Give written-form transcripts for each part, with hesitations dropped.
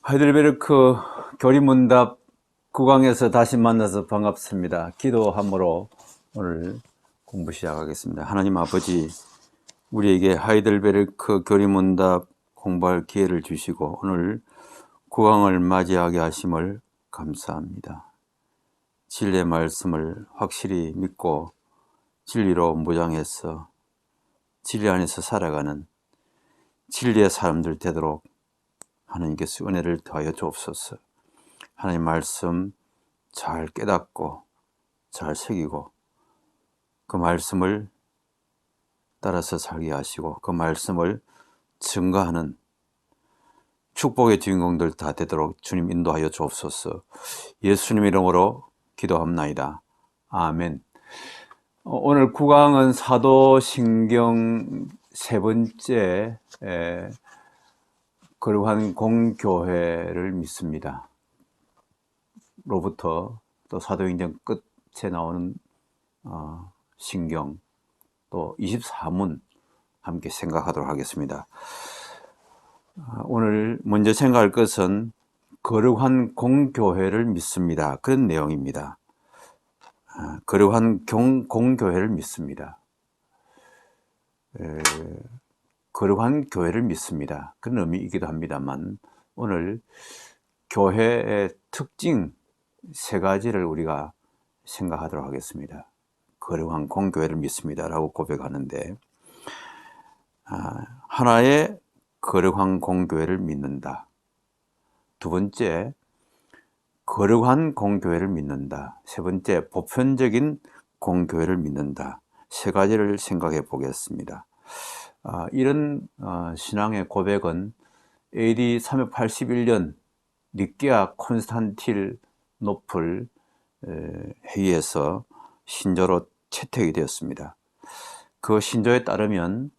하이델베르크 교리문답 9강에서 다시 만나서 반갑습니다. 기도함으로 오늘 공부 시작하겠습니다. 하나님 아버지, 우리에게 하이델베르크 교리문답 공부할 기회를 주시고 오늘 9강을 맞이하게 하심을 감사합니다. 진리의 말씀을 확실히 믿고 진리로 무장해서 진리 안에서 살아가는 진리의 사람들 되도록 하나님께서 은혜를 더하여 주옵소서. 하나님 말씀 잘 깨닫고 잘 새기고 그 말씀을 따라서 살게 하시고 그 말씀을 증거하는 축복의 주인공들 다 되도록 주님 인도하여 주옵소서. 예수님 이름으로 기도합나이다. 아멘. 오늘 9강은 사도신경 세 번째 거룩한 공교회를 믿습니다. 로부터 또 사도행전 끝에 나오는 신경 또 24문 함께 생각하도록 하겠습니다. 오늘 먼저 생각할 것은 거룩한 공교회를 믿습니다. 그런 내용입니다. 거룩한 공교회를 믿습니다. 거룩한 교회를 믿습니다. 그런 의미이기도 합니다만 오늘 교회의 특징 세 가지를 우리가 생각하도록 하겠습니다. 거룩한 공교회를 믿습니다 라고 고백하는데, 하나의 거룩한 공교회를 믿는다. 두 번째, 거룩한 공교회를 믿는다. 세 번째, 보편적인 공교회를 믿는다. 세 가지를 생각해 보겠습니다. 이런 신앙의 고백은 AD 381년 니케아 콘스탄티노플 회의에서 신조로 채택이 되었습니다. 그 신조에 따르면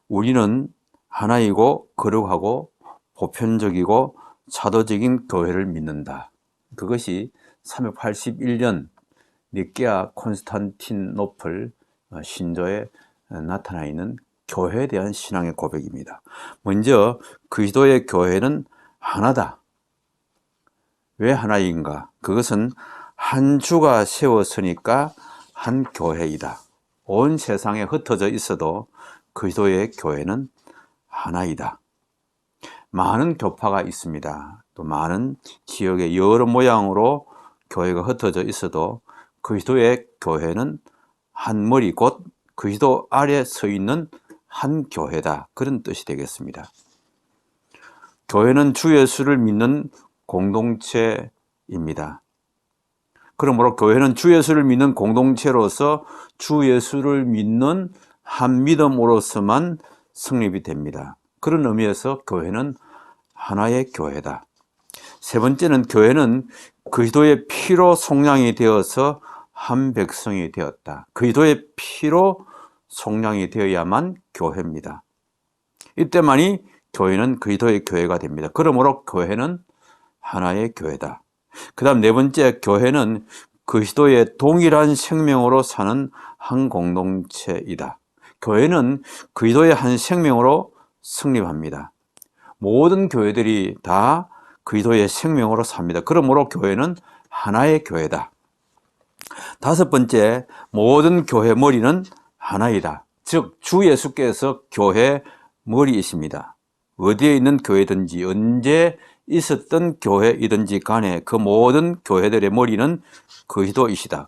우리는 하나이고 거룩하고 보편적이고 사도적인 교회를 믿는다. 그것이 381년 니케아 콘스탄티노플 신조에 나타나 있는 교회에 대한 신앙의 고백입니다. 먼저 그리스도의 교회는 하나다. 왜 하나인가? 그것은 한 주가 세웠으니까 한 교회이다. 온 세상에 흩어져 있어도 그리스도의 교회는 하나이다. 많은 교파가 있습니다. 또 많은 지역의 여러 모양으로 교회가 흩어져 있어도 그리스도의 교회는 한 머리 곧 그리스도 아래 서 있는 한 교회다. 그런 뜻이 되겠습니다. 교회는 주 예수를 믿는 공동체입니다. 그러므로 교회는 주 예수를 믿는 공동체로서 주 예수를 믿는 한 믿음으로서만 성립이 됩니다. 그런 의미에서 교회는 하나의 교회다. 세 번째는 교회는 그리스도의 피로 속량이 되어서 한 백성이 되었다. 그리스도의 피로 속량이 되어야만 교회입니다. 이때만이 교회는 그리스도의 교회가 됩니다. 그러므로 교회는 하나의 교회다. 그 다음 네 번째, 교회는 그리스도의 동일한 생명으로 사는 한 공동체이다. 교회는 그리스도의 한 생명으로 성립합니다. 모든 교회들이 다 그리스도의 생명으로 삽니다. 그러므로 교회는 하나의 교회다. 다섯 번째, 모든 교회 머리는 하나이다. 즉, 주 예수께서 교회 머리이십니다. 어디에 있는 교회든지 언제 있었던 교회이든지 간에 그 모든 교회들의 머리는 그리스도이시다.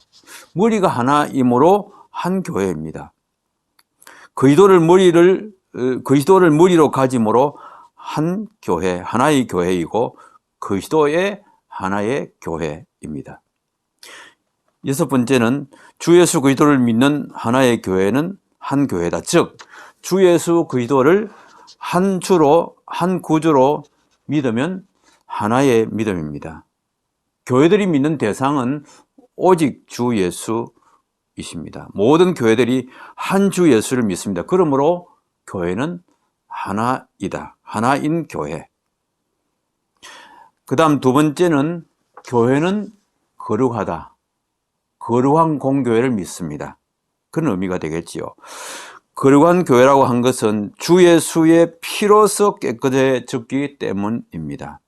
머리가 하나이므로 한 교회입니다. 그리스도를 머리로 가짐으로 한 교회, 하나의 교회이고 그리스도의 하나의 교회입니다. 여섯 번째는 주 예수 그리스도를 믿는 하나의 교회는 한 교회다. 즉, 주 예수 그리스도를 한 주로, 한 구주로 믿으면 하나의 믿음입니다. 교회들이 믿는 대상은 오직 주 예수이십니다. 모든 교회들이 한 주 예수를 믿습니다. 그러므로 교회는 하나이다. 하나인 교회. 그 다음 두 번째는 교회는 거룩하다. 거룩한 공교회를 믿습니다. 그런 의미가 되겠지요. 거룩한 교회라고 한 것은 주 예수의 피로서 깨끗해졌기 때문입니다.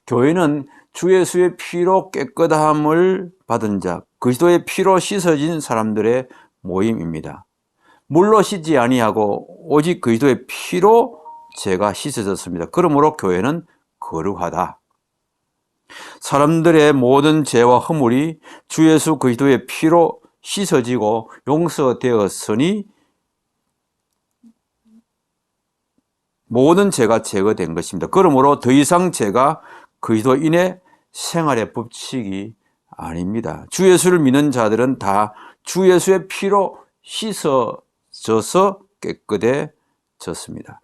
교회는 주 예수의 피로 깨끗함을 받은 자, 그리스도의 피로 씻어진 사람들의 모임입니다. 물로 씻지 아니하고 오직 그리스도의 피로 죄가 씻어졌습니다. 그러므로 교회는 거룩하다. 사람들의 모든 죄와 허물이 주 예수 그리스도의 피로 씻어지고 용서되었으니 모든 죄가 제거된 것입니다. 그러므로 더 이상 죄가 그리스도인의 생활의 법칙이 아닙니다. 주 예수를 믿는 자들은 다 주 예수의 피로 씻어져서 깨끗해졌습니다.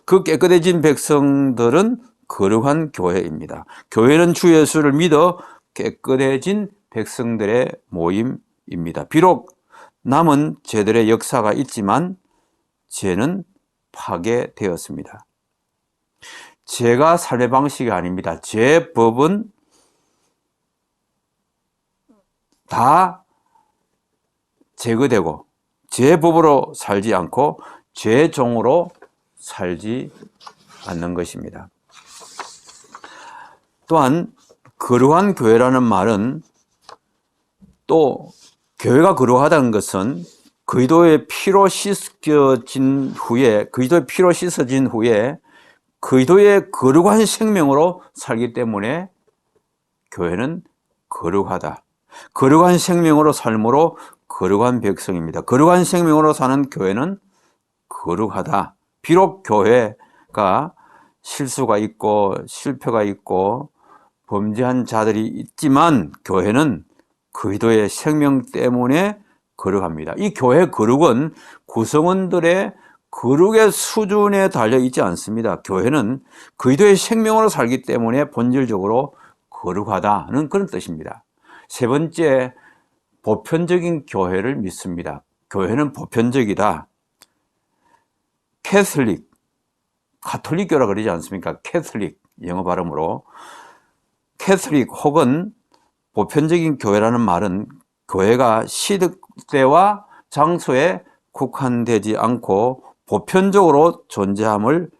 그 깨끗해진 백성들은 거룩한 교회입니다. 교회는 주 예수를 믿어 깨끗해진 백성들의 모임입니다. 비록 남은 죄들의 역사가 있지만 죄는 파괴되었습니다. 죄가 삶의 방식이 아닙니다. 죄법은 다 제거되고 죄법으로 살지 않고 죄종으로 살지 않는 것입니다. 또한 거룩한 교회라는 말은 또 교회가 거룩하다는 것은 그리스도의 피로 씻겨진 후에 그리스도의 거룩한 생명으로 살기 때문에 교회는 거룩하다. 거룩한 생명으로 삶으로 거룩한 백성입니다. 거룩한 생명으로 사는 교회는 거룩하다. 비록 교회가 실수가 있고 실패가 있고 범죄한 자들이 있지만 교회는 그리스도의 생명 때문에 거룩합니다. 이 교회 거룩은 구성원들의 거룩의 수준에 달려 있지 않습니다. 교회는 그리스도의 생명으로 살기 때문에 본질적으로 거룩하다는 그런 뜻입니다. 세 번째, 보편적인 교회를 믿습니다. 교회는 보편적이다. 캐톨릭, 가톨릭교라 그러지 않습니까? 캐톨릭, 영어 발음으로. 캐톨릭 혹은 보편적인 교회라는 말은 교회가 시대와 장소에 국한되지 않고 보편적으로 존재함을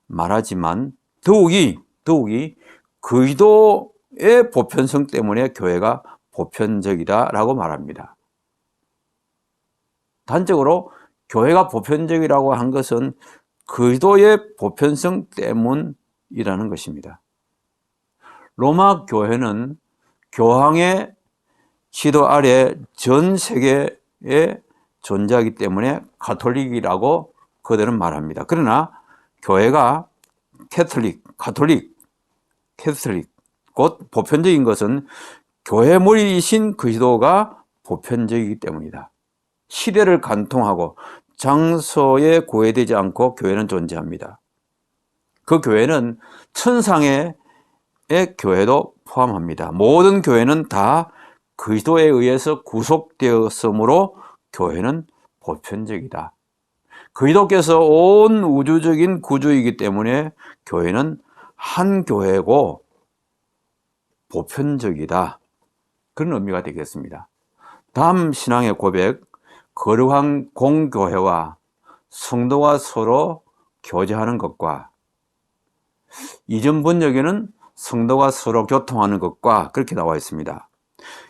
말하지만 더욱이 그리스도의 보편성 때문에 교회가 보편적이다라고 말합니다. 단적으로 교회가 보편적이라고 한 것은 그리스도의 보편성 때문이라는 것입니다. 로마 교회는 교황의 지도 아래 전 세계에 존재하기 때문에 가톨릭이라고 그들은 말합니다. 그러나 교회가 가톨릭, 곧 보편적인 것은 교회 머리이신 그리스도가 보편적이기 때문이다. 시대를 관통하고 장소에 구애되지 않고 교회는 존재합니다. 그 교회는 천상의 교회도 포함합니다. 모든 교회는 다 그리스도에 의해서 구속되었으므로 교회는 보편적이다. 그리스도께서 온 우주적인 구주이기 때문에 교회는 한 교회고 보편적이다. 그런 의미가 되겠습니다. 다음 신앙의 고백, 거룩한 공교회와 성도가 서로 교제하는 것과 이전 번역에는 성도가 서로 교통하는 것과 그렇게 나와 있습니다.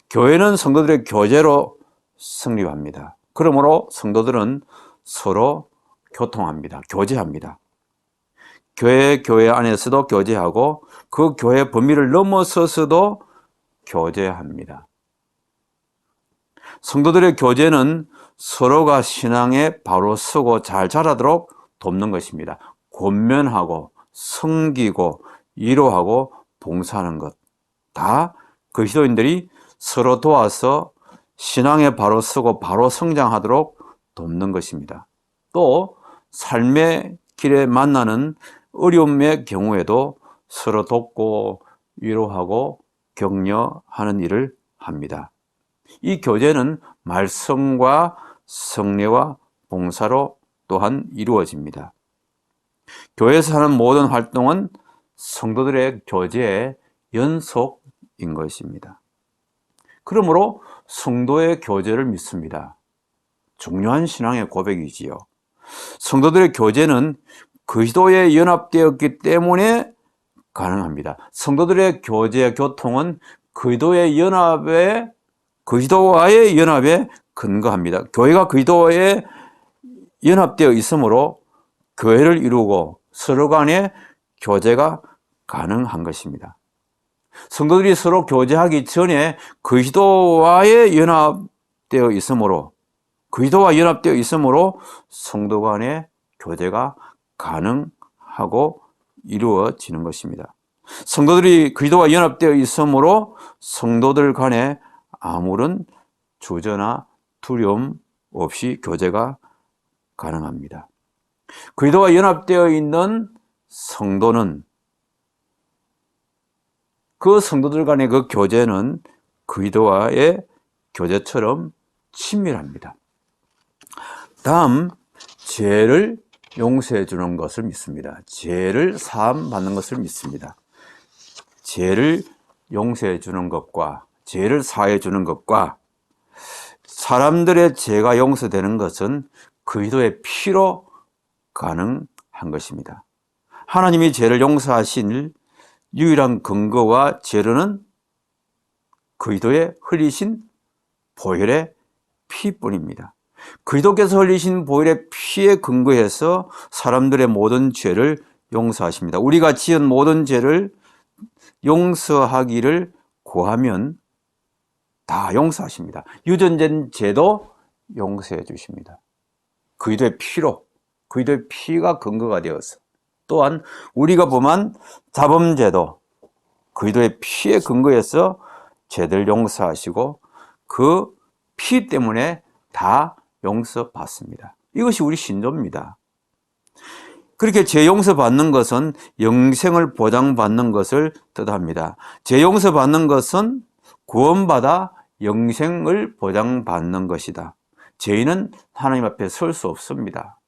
교회는 성도들의 교제로 성립합니다. 그러므로 성도들은 서로 교통합니다. 교제합니다. 교회 안에서도 교제하고 그 교회 범위를 넘어서서도 교제합니다. 성도들의 교제는 서로가 신앙에 바로 서고 잘 자라도록 돕는 것입니다. 권면하고 섬기고 위로하고 봉사하는 것, 다 그리스도인들이 서로 도와서 신앙에 바로 서고 바로 성장하도록 돕는 것입니다. 또 삶의 길에 만나는 어려움의 경우에도 서로 돕고 위로하고 격려하는 일을 합니다. 이 교제는 말씀과 성례와 봉사로 또한 이루어집니다. 교회에서 하는 모든 활동은 성도들의 교제의 연속인 것입니다. 그러므로 성도의 교제를 믿습니다. 중요한 신앙의 고백이지요. 성도들의 교제는 그리스도에 연합되었기 때문에 가능합니다. 성도들의 교제, 교통은 그리스도와의 연합에 근거합니다. 교회가 그리스도와의 연합되어 있으므로 교회를 이루고 서로 간의 교제가 가능한 것입니다. 성도들이 서로 교제하기 전에 그리스도와 연합되어 있으므로 성도 간의 교제가 가능하고 이루어지는 것입니다. 성도들이 그리스도와 연합되어 있으므로 성도들 간에 아무런 주저나 두려움 없이 교제가 가능합니다. 그리스도와 연합되어 있는 성도는 그 성도들 간의 그 교제는 그리스도와의 교제처럼 친밀합니다. 다음, 죄를 용서해 주는 것을 믿습니다. 죄를 사함 받는 것을 믿습니다. 죄를 용서해 주는 것과 죄를 사해 주는 것과 사람들의 죄가 용서되는 것은 그리스도의 피로 가능한 것입니다. 하나님이 죄를 용서하신 유일한 근거와 재료는 그리스도의 흘리신 보혈의 피뿐입니다. 그리스도께서 흘리신 보혈의 피에 근거해서 사람들의 모든 죄를 용서하십니다. 우리가 지은 모든 죄를 용서하기를 구하면 다 용서하십니다. 유전된 죄도 용서해 주십니다. 그리스도의 피로, 그리스도의 피가 근거가 되어서, 또한 우리가 범한 자범죄도 그리스도의 피에 근거해서 죄들 용서하시고 그 피 때문에 다 용서받습니다. 이것이 우리 신조입니다. 그렇게 죄 용서받는 것은 영생을 보장받는 것을 뜻합니다. 죄 용서받는 것은 구원받아 영생을 보장받는 것이다. 죄인은 하나님 앞에 설 수 없습니다.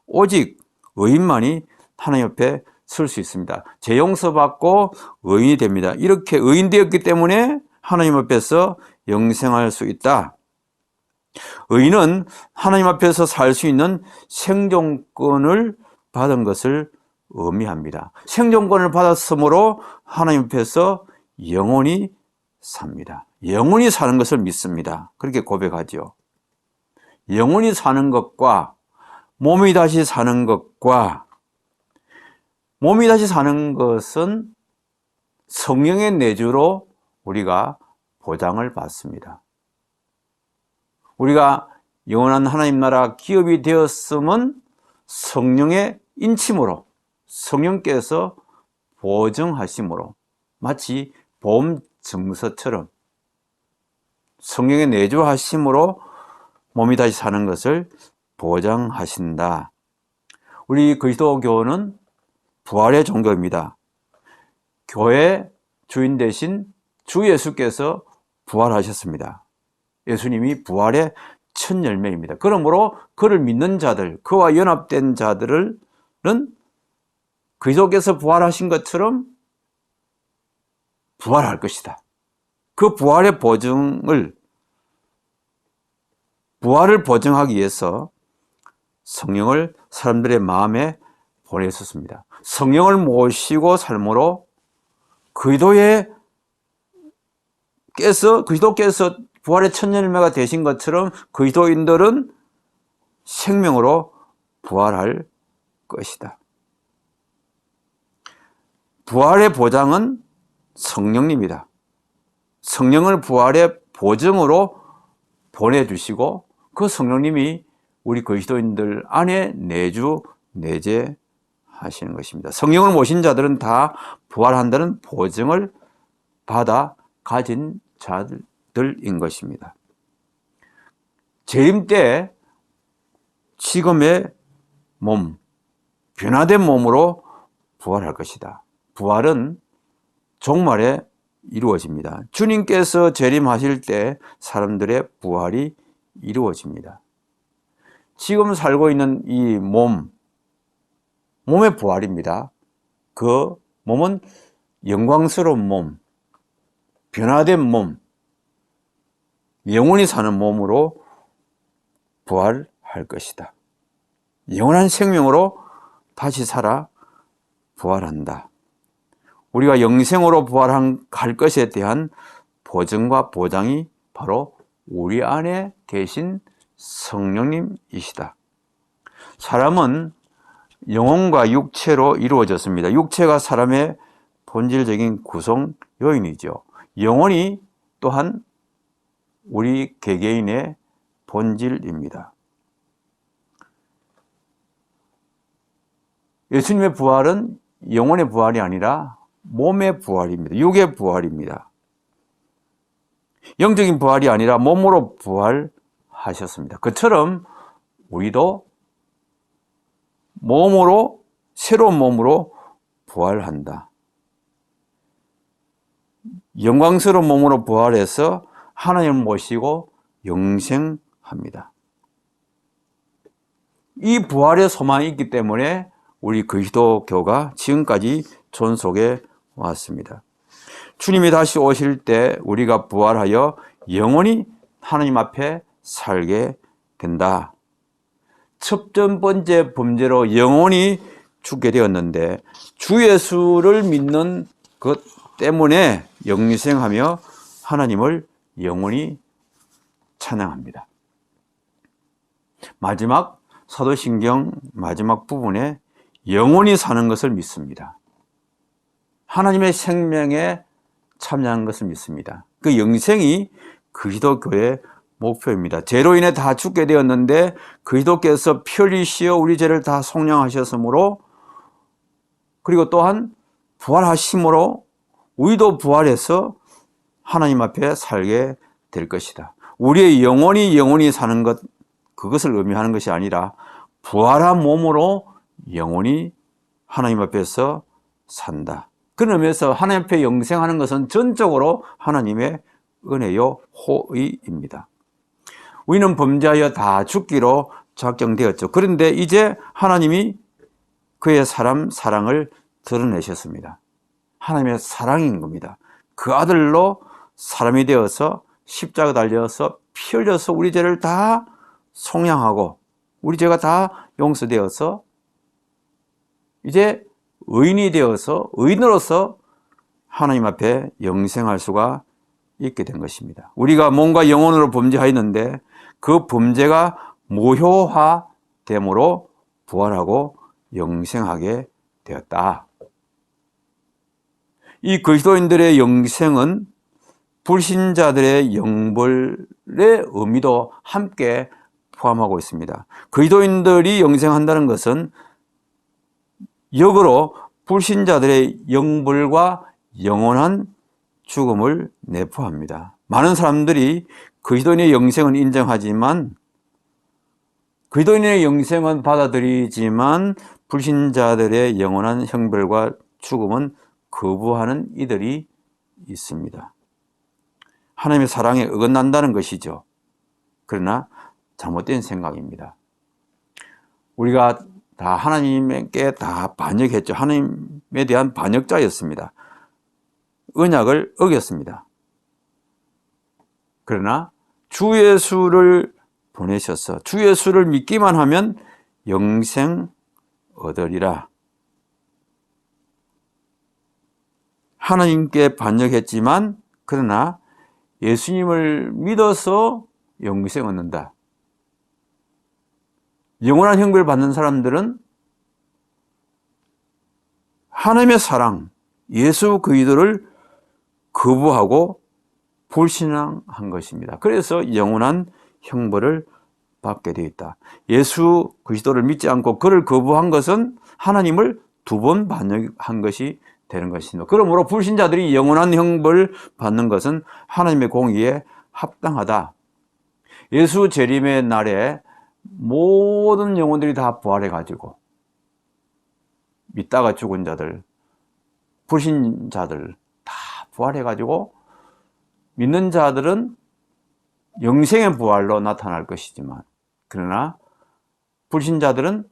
오직 의인만이 하나님 앞에 설 수 있습니다. 죄 용서받고 의인이 됩니다. 이렇게 의인 되었기 때문에 하나님 앞에서 영생할 수 있다. 의인은 하나님 앞에서 살 수 있는 생존권을 받은 것을 의미합니다. 생존권을 받았으므로 하나님 앞에서 영원히 삽니다. 영원히 사는 것을 믿습니다. 그렇게 고백하죠. 영원히 사는 것과 몸이 다시 사는 것과, 몸이 다시 사는 것은 성령의 내주로 우리가 보장을 받습니다. 우리가 영원한 하나님 나라 기업이 되었음은 성령의 인침으로, 성령께서 보증하심으로, 마치 보험 증서처럼 성령의 내주하심으로 몸이 다시 사는 것을 보장하신다. 우리 그리스도교는 부활의 종교입니다. 교회 주인 되신 주 예수께서 부활하셨습니다. 예수님이 부활의 첫 열매입니다. 그러므로 그를 믿는 자들, 그와 연합된 자들은 그리스도께서 부활하신 것처럼 부활할 것이다. 그 부활을 보증하기 위해서 성령을 사람들의 마음에 보내셨습니다. 성령을 모시고 삶으로 그리스도께서 부활의 첫 열매가 되신 것처럼 그리스도인들은 생명으로 부활할 것이다. 부활의 보장은 성령님이다. 성령을 부활의 보증으로 보내주시고 그 성령님이 우리 그리스도인들 안에 내주하시는 것입니다. 성령을 모신 자들은 다 부활한다는 보증을 받아 가진 자들인 것입니다. 재림 때 지금의 몸, 변화된 몸으로 부활할 것이다. 부활은 종말에 이루어집니다. 주님께서 재림하실 때 사람들의 부활이 이루어집니다. 지금 살고 있는 이 몸의 부활입니다. 그 몸은 영광스러운 몸, 변화된 몸, 영원히 사는 몸으로 부활할 것이다. 영원한 생명으로 다시 살아 부활한다. 우리가 영생으로 부활할 것에 대한 보증과 보장이 바로 우리 안에 계신 성령님이시다. 사람은 영혼과 육체로 이루어졌습니다. 육체가 사람의 본질적인 구성 요인이죠. 영혼이 또한 우리 개개인의 본질입니다. 예수님의 부활은 영혼의 부활이 아니라 몸의 부활입니다. 육의 부활입니다. 영적인 부활이 아니라 몸으로 부활하셨습니다. 그처럼 우리도 몸으로, 새로운 몸으로 부활한다. 영광스러운 몸으로 부활해서 하나님을 모시고 영생합니다. 이 부활의 소망이 있기 때문에 우리 그리스도교가 지금까지 존속해 왔습니다. 주님이 다시 오실 때 우리가 부활하여 영원히 하나님 앞에 살게 된다. 첫 번째 범죄로 영원히 죽게 되었는데 주 예수를 믿는 것 때문에 영생하며 하나님을 영원히 찬양합니다. 마지막 사도신경 마지막 부분에 영원히 사는 것을 믿습니다. 하나님의 생명에 참여하는 것을 믿습니다. 그 영생이 그리스도교의 목표입니다. 죄로 인해 다 죽게 되었는데 그리스도께서 피 흘리시어 우리 죄를 다 속량하셨으므로, 그리고 또한 부활하심으로 우리도 부활해서 하나님 앞에 살게 될 것이다. 우리의 영혼이 사는 것, 그것을 의미하는 것이 아니라 부활한 몸으로 영원히 하나님 앞에서 산다. 그런 의미에서 하나님 앞에 영생하는 것은 전적으로 하나님의 은혜요 호의입니다. 우리는 범죄하여 다 죽기로 작정되었죠. 그런데 이제 하나님이 그의 사랑을 드러내셨습니다. 하나님의 사랑인 겁니다. 그 아들로 사람이 되어서 십자가 달려서 피 흘려서 우리 죄를 다 속량하고 우리 죄가 다 용서되어서 이제 의인이 되어서 의인으로서 하나님 앞에 영생할 수가 있게 된 것입니다. 우리가 몸과 영혼으로 범죄하였는데 그 범죄가 무효화됨으로 부활하고 영생하게 되었다. 이 그리스도인들의 영생은 불신자들의 영벌의 의미도 함께 포함하고 있습니다. 그리스도인들이 영생한다는 것은 역으로 불신자들의 영벌과 영원한 죽음을 내포합니다. 많은 사람들이 그리스도인의 영생은 인정하지만, 그리스도인의 영생은 받아들이지만 불신자들의 영원한 형벌과 죽음은 거부하는 이들이 있습니다. 하나님의 사랑에 어긋난다는 것이죠. 그러나 잘못된 생각입니다. 우리가 다 하나님께 다 반역했죠. 하나님에 대한 반역자였습니다. 언약을 어겼습니다. 그러나 주 예수를 보내셔서 주 예수를 믿기만 하면 영생 얻으리라. 하나님께 반역했지만 그러나 예수님을 믿어서 영생 얻는다. 영원한 형벌을 받는 사람들은 하나님의 사랑, 예수 그리스도를 거부하고 불신앙한 것입니다. 그래서 영원한 형벌을 받게 되어 있다. 예수 그리스도를 믿지 않고 그를 거부한 것은 하나님을 두 번 반역한 것이 되는 것입니다. 그러므로 불신자들이 영원한 형벌을 받는 것은 하나님의 공의에 합당하다. 예수 재림의 날에 모든 영혼들이 다 부활해가지고 믿다가 죽은 자들, 불신자들 다 부활해가지고 믿는 자들은 영생의 부활로 나타날 것이지만, 그러나 불신자들은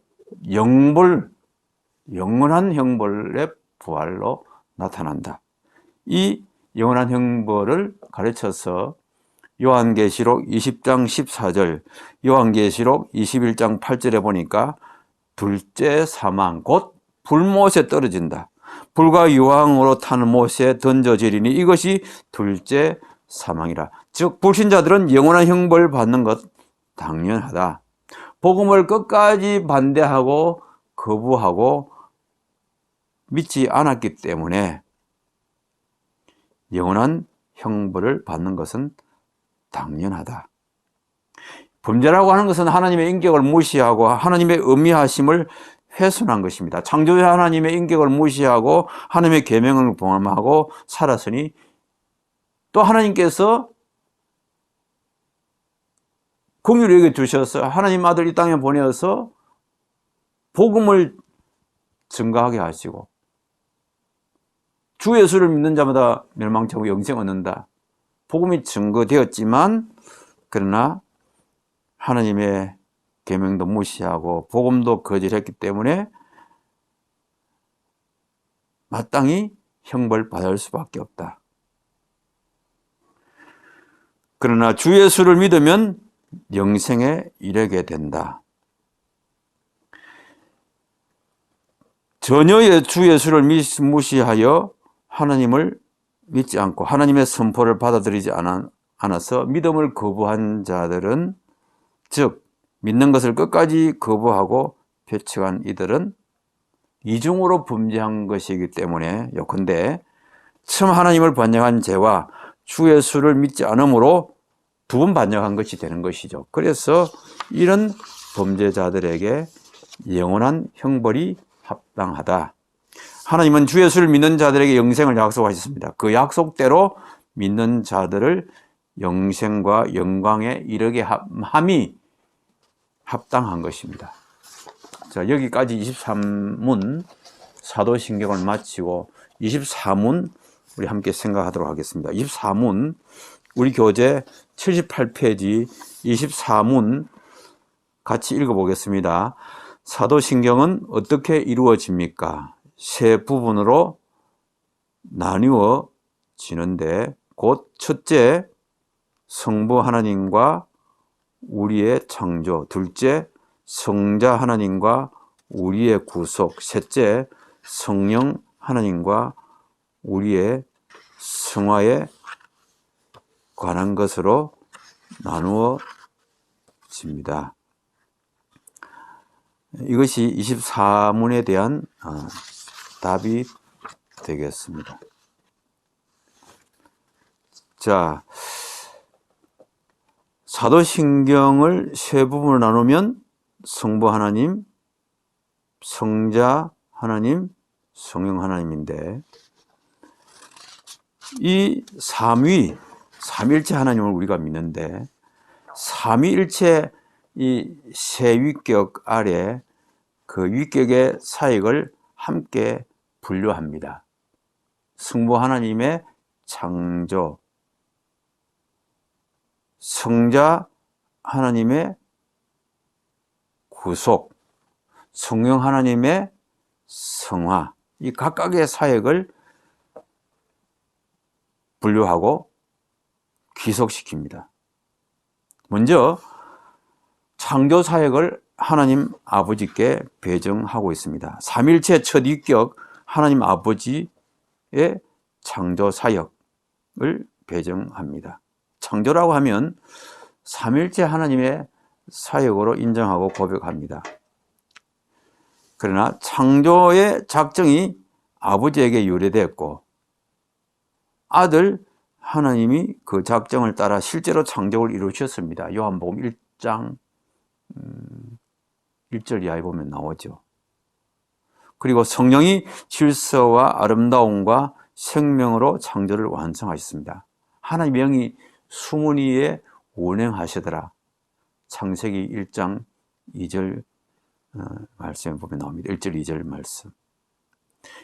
영원한 형벌의 부활로 나타난다. 이 영원한 형벌을 가르쳐서 요한계시록 20장 14절, 요한계시록 21장 8절에 보니까 둘째 사망, 곧 불못에 떨어진다. 불과 유황으로 탄 못에 던져지리니 이것이 둘째 사망이라. 즉 불신자들은 영원한 형벌을 받는 것 당연하다. 복음을 끝까지 반대하고 거부하고 믿지 않았기 때문에 영원한 형벌을 받는 것은 당연하다. 범죄라고 하는 것은 하나님의 인격을 무시하고 하나님의 엄미하심을 훼손한 것입니다. 창조주 하나님의 인격을 무시하고 하나님의 계명을 범하고 살았으니 또 하나님께서 긍휼히 여겨 주셔서 하나님 아들 이 땅에 보내어서 복음을 증거하게 하시고 주 예수를 믿는 자마다 멸망치 않고 영생 얻는다. 복음이 증거되었지만 그러나 하나님의 계명도 무시하고 복음도 거절했기 때문에 마땅히 형벌받을 수밖에 없다. 그러나 주 예수를 믿으면 영생에 이르게 된다. 전혀의 주 예수를 무시하여 하나님을 믿지 않고 하나님의 선포를 받아들이지 않아서 믿음을 거부한 자들은, 즉 믿는 것을 끝까지 거부하고 배척한 이들은 이중으로 범죄한 것이기 때문에 요컨대 처음 하나님을 반역한 죄와 주 예수를 믿지 않음으로 두 번 반역한 것이 되는 것이죠. 그래서 이런 범죄자들에게 영원한 형벌이 합당하다. 하나님은 주 예수를 믿는 자들에게 영생을 약속하셨습니다. 그 약속대로 믿는 자들을 영생과 영광에 이르게 함이 합당한 것입니다. 자, 여기까지 23문 사도신경을 마치고 24문 우리 함께 생각하도록 하겠습니다. 24문 우리 교재 78페이지 24문 같이 읽어보겠습니다. 사도신경은 어떻게 이루어집니까? 세 부분으로 나뉘어지는데 곧 첫째, 성부 하나님과 우리의 창조, 둘째, 성자 하나님과 우리의 구속, 셋째, 성령 하나님과 우리의 성화에 관한 것으로 나누어집니다. 이것이 24문에 대한 답이 되겠습니다. 자, 사도신경을 세 부분으로 나누면 성부 하나님, 성자 하나님, 성령 하나님인데 이 삼위일체 하나님을 우리가 믿는데 삼위일체 이 세 위격 아래 그 위격의 사역을 함께 분류합니다. 성부 하나님의 창조, 성자 하나님의 구속, 성령 하나님의 성화, 이 각각의 사역을 분류하고 귀속시킵니다. 먼저 창조 사역을 하나님 아버지께 배정하고 있습니다. 삼일체 첫 위격 하나님 아버지의 창조 사역을 배정합니다. 창조라고 하면 삼일체 하나님의 사역으로 인정하고 고백합니다. 그러나 창조의 작정이 아버지에게 유래됐고 아들 하나님이 그 작정을 따라 실제로 창조를 이루셨습니다. 요한복음 1장 1절 이하에 보면 나오죠. 그리고 성령이 질서와 아름다움과 생명으로 창조를 완성하셨습니다. 하나님의 영이 수문위에 운행하시더라. 창세기 1장 2절 말씀에 보면 나옵니다. 1절 2절 말씀.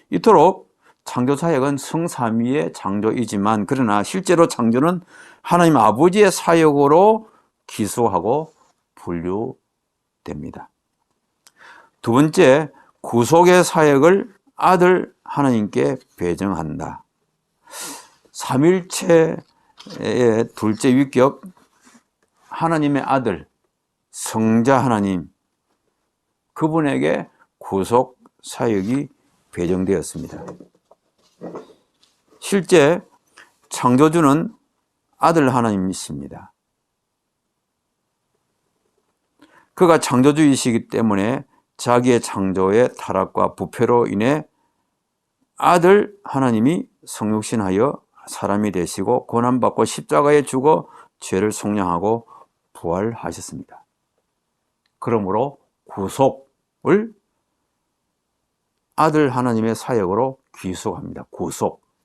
이토록 창조 사역은 성삼위의 창조이지만 그러나 실제로 창조는 하나님 아버지의 사역으로 기소하고 분류됩니다. 두 번째, 구속의 사역을 아들 하나님께 배정한다. 삼일체의 둘째 위격 하나님의 아들 성자 하나님, 그분에게 구속 사역이 배정되었습니다. 실제 창조주는 아들 하나님이십니다. 그가 창조주이시기 때문에 자기의 창조의 타락과 부패로 인해 아들 하나님이 성육신하여 사람이 되시고 고난받고 십자가에 죽어 죄를 속량하고 부활하셨습니다. 그러므로 구속을 아들 하나님의 사역으로 귀속합니다.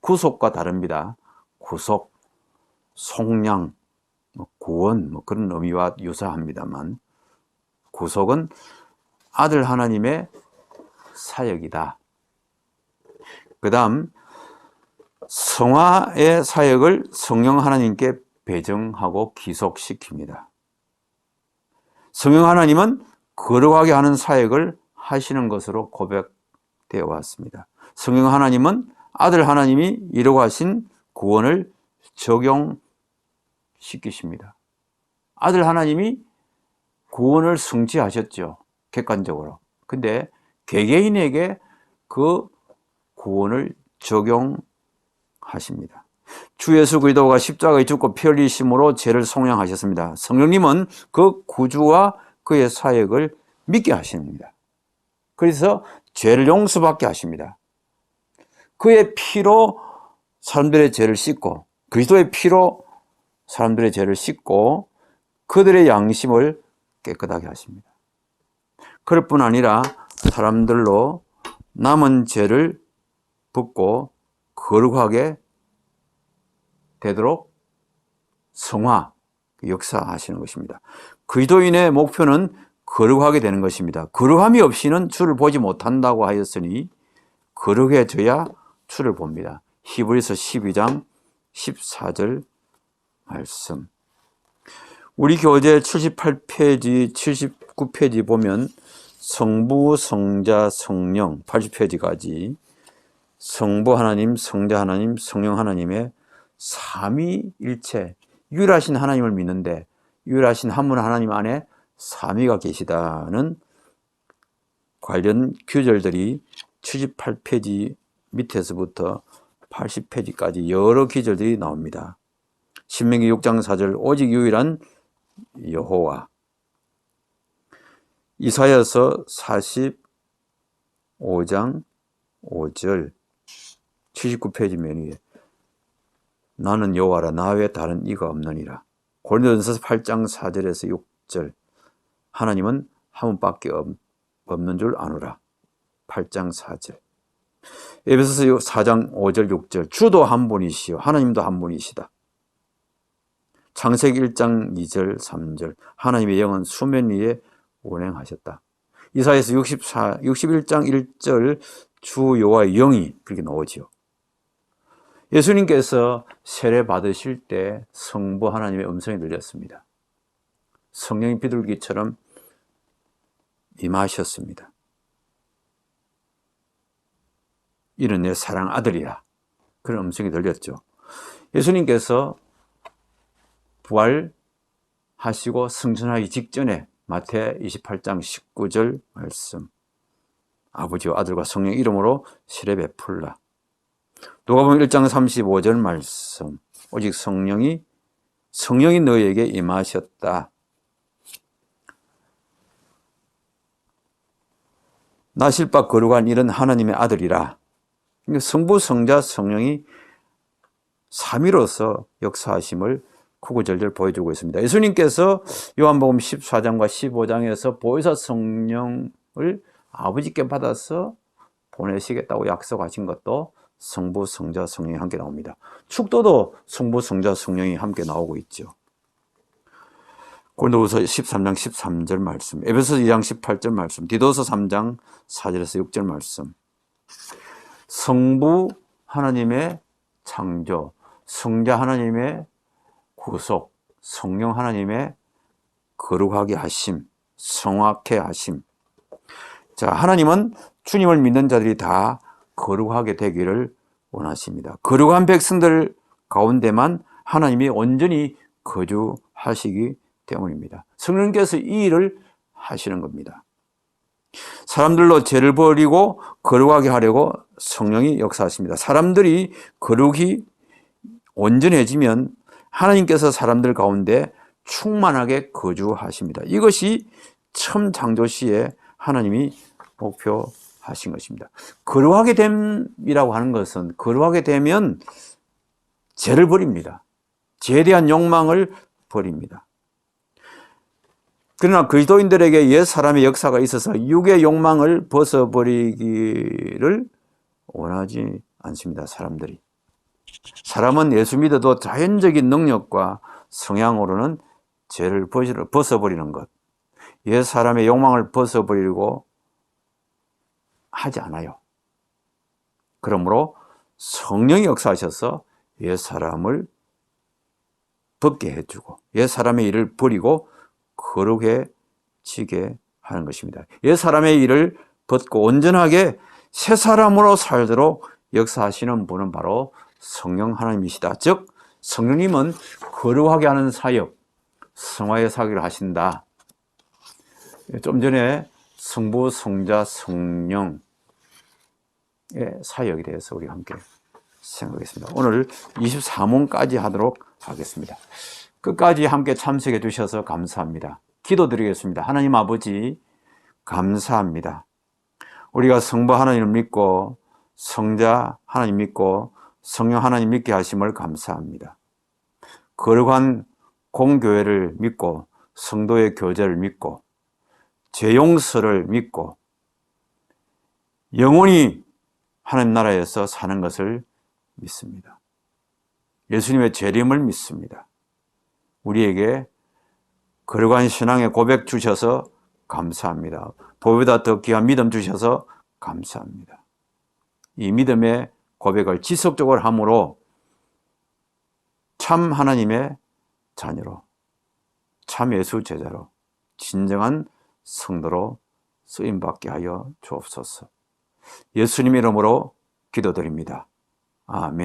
구속과 다릅니다. 구속, 속량, 구원 그런 의미와 유사합니다만 구속은 아들 하나님의 사역이다. 그 다음 성화의 사역을 성령 하나님께 배정하고 귀속시킵니다. 성령 하나님은 거룩하게 하는 사역을 하시는 것으로 고백되어 왔습니다. 성령 하나님은 아들 하나님이 이루고 하신 구원을 적용시키십니다. 아들 하나님이 구원을 성취하셨죠. 객관적으로. 근데 개개인에게 그 구원을 적용하십니다. 주 예수 그리스도가 십자가에 죽고 피 흘리심으로 죄를 속량하셨습니다. 성령님은 그 구주와 그의 사역을 믿게 하십니다. 그래서 죄를 용서받게 하십니다. 그의 피로 사람들의 죄를 씻고 그리스도의 피로 사람들의 죄를 씻고 그들의 양심을 깨끗하게 하십니다. 그럴 뿐 아니라 사람들로 남은 죄를 벗고 거룩하게 되도록 성화, 역사하시는 것입니다. 그리스도인의 목표는 거룩하게 되는 것입니다. 거룩함이 없이는 주를 보지 못한다고 하였으니 거룩해져야 주를 봅니다. 히브리서 12장 14절 말씀. 우리 교재 78페이지, 79페이지 보면 성부, 성자, 성령 80페이지까지 성부 하나님, 성자 하나님, 성령 하나님의 삼위일체, 유일하신 하나님을 믿는데 유일하신 한 분 하나님 안에 삼위가 계시다는 관련 규절들이 78페이지 밑에서부터 80페이지까지 여러 규절들이 나옵니다. 신명기 6장 4절 오직 유일한 여호와, 이사야서 45장 5절 79페이지 맨 위에 나는 여호와라 나 외에 다른 이가 없느니라. 고린도전서 8장 4절에서 6절 하나님은 한 분밖에 없는 줄 아노라. 8장 4절 에베소서 4장 5절 6절 주도 한 분이시요 하나님도 한 분이시다. 창세기 1장 2절 3절 하나님의 영은 수면 위에 운행하셨다. 이사야서 61장 1절 주 여호와의 영이 그렇게 나오지요. 예수님께서 세례 받으실 때 성부 하나님의 음성이 들렸습니다. 성령이 비둘기처럼 임하셨습니다. 이는 내 사랑 아들이라 그런 음성이 들렸죠. 예수님께서 부활하시고 승천하기 직전에 마태 28장 19절 말씀 아버지와 아들과 성령 이름으로 세례 베풀라. 누가복음 1장 35절 말씀 오직 성령이 너희에게 임하셨다. 나실 바 거룩한 이런 하나님의 아들이라. 성부, 성자, 성령이 삼위로서 역사하심을 구구절절 보여주고 있습니다. 예수님께서 요한복음 14장과 15장에서 보혜사 성령을 아버지께 받아서 보내시겠다고 약속하신 것도 성부, 성자, 성령이 함께 나옵니다. 축도도 성부, 성자, 성령이 함께 나오고 있죠. 고린도후서 13장 13절 말씀, 에베소서 2장 18절 말씀, 디도서 3장 4절에서 6절 말씀. 성부 하나님의 창조, 성자 하나님의 구속, 성령 하나님의 거룩하게 하심, 성악케 하심. 자, 하나님은 주님을 믿는 자들이 다 거룩하게 되기를 원하십니다. 거룩한 백성들 가운데만 하나님이 온전히 거주하시기 때문입니다. 성령께서 이 일을 하시는 겁니다. 사람들로 죄를 버리고 거룩하게 하려고 성령이 역사하십니다. 사람들이 거룩이 온전해지면 하나님께서 사람들 가운데 충만하게 거주하십니다. 이것이 처음 창조 시에 하나님이 목표하신 것입니다. 거룩하게 됨이라고 하는 것은 거룩하게 되면 죄를 버립니다. 죄에 대한 욕망을 버립니다. 그러나 그리스도인들에게 옛 사람의 역사가 있어서 육의 욕망을 벗어버리기를 원하지 않습니다. 사람들이. 사람은 예수 믿어도 자연적인 능력과 성향으로는 죄를 벗어버리는 것, 옛 사람의 욕망을 벗어버리려고 하지 않아요. 그러므로 성령이 역사하셔서 옛 사람을 벗게 해주고 옛 사람의 일을 버리고 거룩해지게 하는 것입니다. 옛 사람의 일을 벗고 온전하게 새 사람으로 살도록 역사하시는 분은 바로 성령 하나님이시다. 즉 성령님은 거룩하게 하는 사역, 성화의 사역을 하신다. 좀 전에 성부, 성자, 성령의 사역에 대해서 우리 함께 생각하겠습니다. 오늘 24문까지 하도록 하겠습니다. 끝까지 함께 참석해 주셔서 감사합니다. 기도드리겠습니다. 하나님 아버지 감사합니다. 우리가 성부 하나님을 믿고 성자 하나님 믿고 성령 하나님 믿게 하심을 감사합니다. 거룩한 공교회를 믿고 성도의 교제를 믿고 죄 용서를 믿고 영원히 하나님 나라에서 사는 것을 믿습니다. 예수님의 재림을 믿습니다. 우리에게 거룩한 신앙의 고백 주셔서 감사합니다. 보배보다 더 귀한 믿음 주셔서 감사합니다. 이 믿음의 고백을 지속적으로 함으로 참 하나님의 자녀로, 참 예수 제자로, 진정한 성도로 쓰임받게 하여 주옵소서. 예수님 이름으로 기도드립니다. 아멘.